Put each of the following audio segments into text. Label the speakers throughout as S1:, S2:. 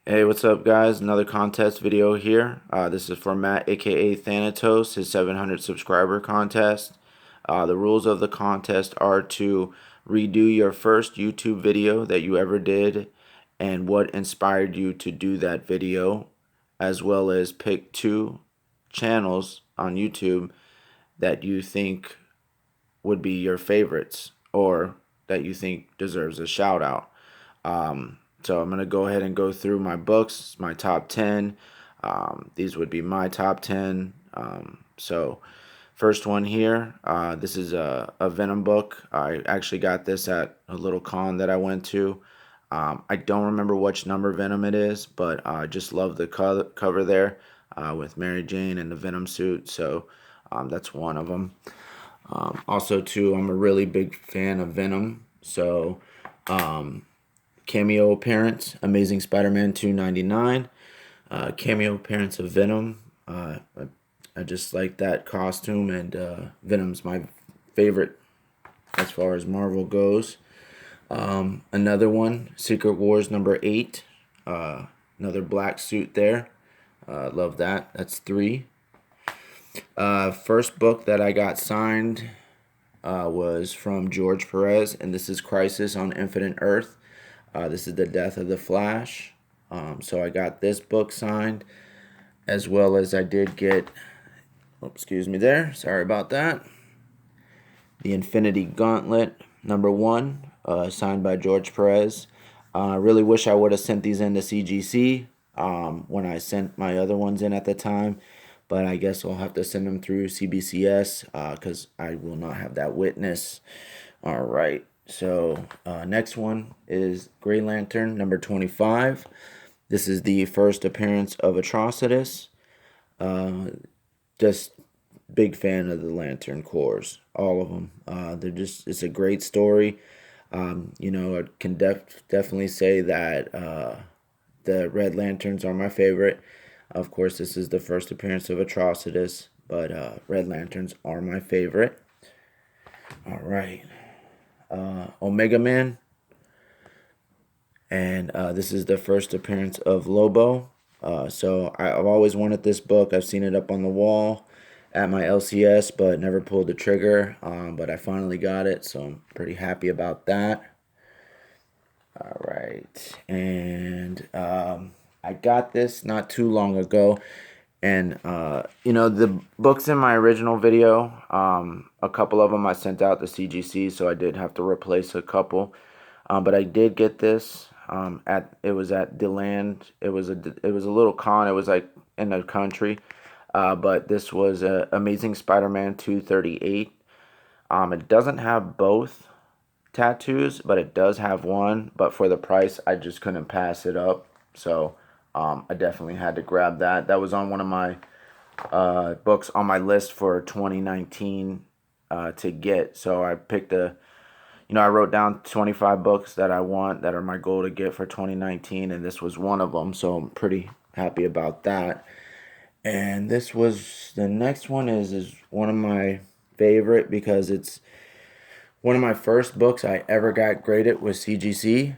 S1: Hey, what's up, guys? Another contest video here. This is for Matt, AKA Thanatos, his 700 subscriber contest. The rules of the contest are to redo your first YouTube video that you ever did and what inspired you to do that video, as well as pick two channels on YouTube that you think would be your favorites or that you think deserves a shout out. So I'm going to go ahead and go through my books, my top 10. These would be my top 10. So first one here, this is a Venom book. I actually got this at a little con that I went to. I don't remember which number Venom it is, but I just love the cover there with Mary Jane and the Venom suit. So that's one of them. Also, too, I'm a really big fan of Venom. So cameo appearance, Amazing Spider-Man 299. Cameo appearance of Venom. I just like that costume, and Venom's my favorite as far as Marvel goes. Another one, Secret Wars number 8. Another black suit there. Love that. That's 3. First book that I got signed was from George Perez, and this is Crisis on Infinite Earth. This is the death of the Flash. So I got this book signed, as well as I did get, excuse me there, sorry about that, the Infinity Gauntlet #1, signed by George Perez. I really wish I would have sent these in to CGC when I sent my other ones in at the time, but I guess I'll have to send them through CBCS because I will not have that witness. All right. So next one is Green Lantern #25. This is the first appearance of Atrocitus. Just big fan of the Lantern Corps, all of them. It's a great story. I can definitely say that the Red Lanterns are my favorite. Of course, this is the first appearance of Atrocitus, but Red Lanterns are my favorite. All right. Omega Man, and this is the first appearance of Lobo. So I've always wanted this book. I've seen it up on the wall at my LCS, but never pulled the trigger. But I finally got it, so I'm pretty happy about that. All right, and I got this not too long ago, and the books in my original video, a couple of them I sent out to CGC, so I did have to replace a couple. But I did get this it was at DeLand. It was a little con. It was like in the country, but this was Amazing Spider-Man 238. It doesn't have both tattoos, but it does have one. But for the price, I just couldn't pass it up. So I definitely had to grab that. That was on one of my books on my list for 2019 to get. So I picked I wrote down 25 books that I want that are my goal to get for 2019, and this was one of them. So I'm pretty happy about that. And the next one is one of my favorite because it's one of my first books I ever got graded with CGC.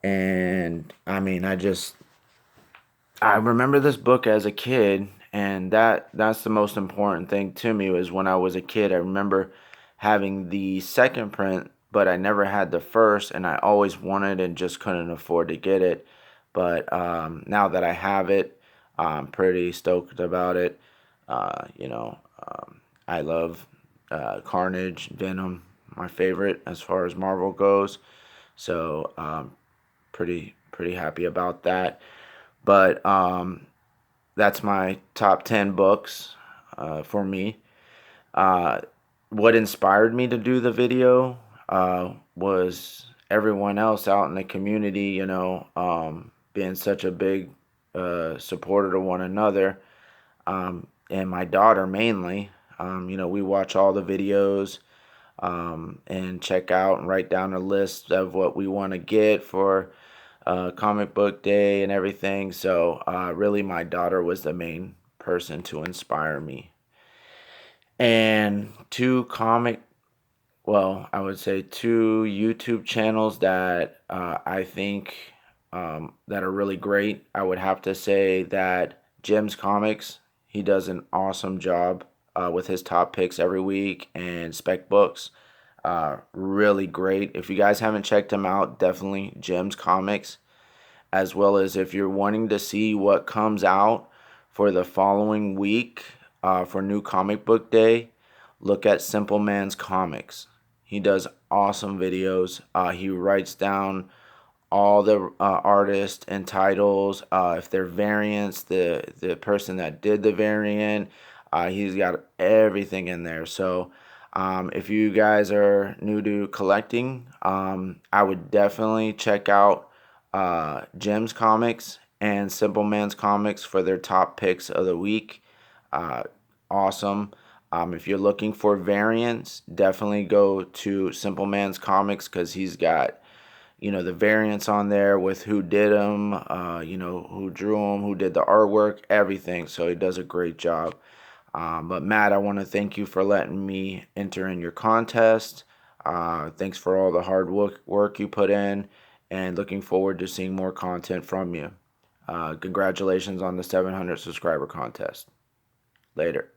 S1: And I mean, I remember this book as a kid, and that's the most important thing to me. Was when I was a kid, I remember having the second print, but I never had the first, and I always wanted and just couldn't afford to get it. But now that I have it, I'm pretty stoked about it. I love Carnage, Venom, my favorite as far as Marvel goes. So pretty happy about that. But that's my top 10 books for me. Uh, what inspired me to do the video was everyone else out in the community, being such a big supporter to one another. And my daughter mainly. We watch all the videos and check out and write down a list of what we want to get for comic book day and everything. So really my daughter was the main person to inspire me. And I would say two YouTube channels that I think that are really great. I would have to say that Jim's Comics, he does an awesome job with his top picks every week, and Spec Books, really great. If you guys haven't checked him out, definitely Jim's Comics, as well as if you're wanting to see what comes out for the following week for New Comic Book Day, look at Simple Man's Comics. He does awesome videos. He writes down all the artists and titles, if they're variants, the person that did the variant. He's got everything in there. So if you guys are new to collecting, I would definitely check out Jim's Comics and Simple Man's Comics for their top picks of the week. Uh, awesome. If you're looking for variants, definitely go to Simple Man's Comics because he's got the variants on there with who did them, who drew them, who did the artwork, everything. So he does a great job. But Matt, I want to thank you for letting me enter in your contest. Thanks for all the hard work you put in, and looking forward to seeing more content from you. Congratulations on the 700 subscriber contest. Later.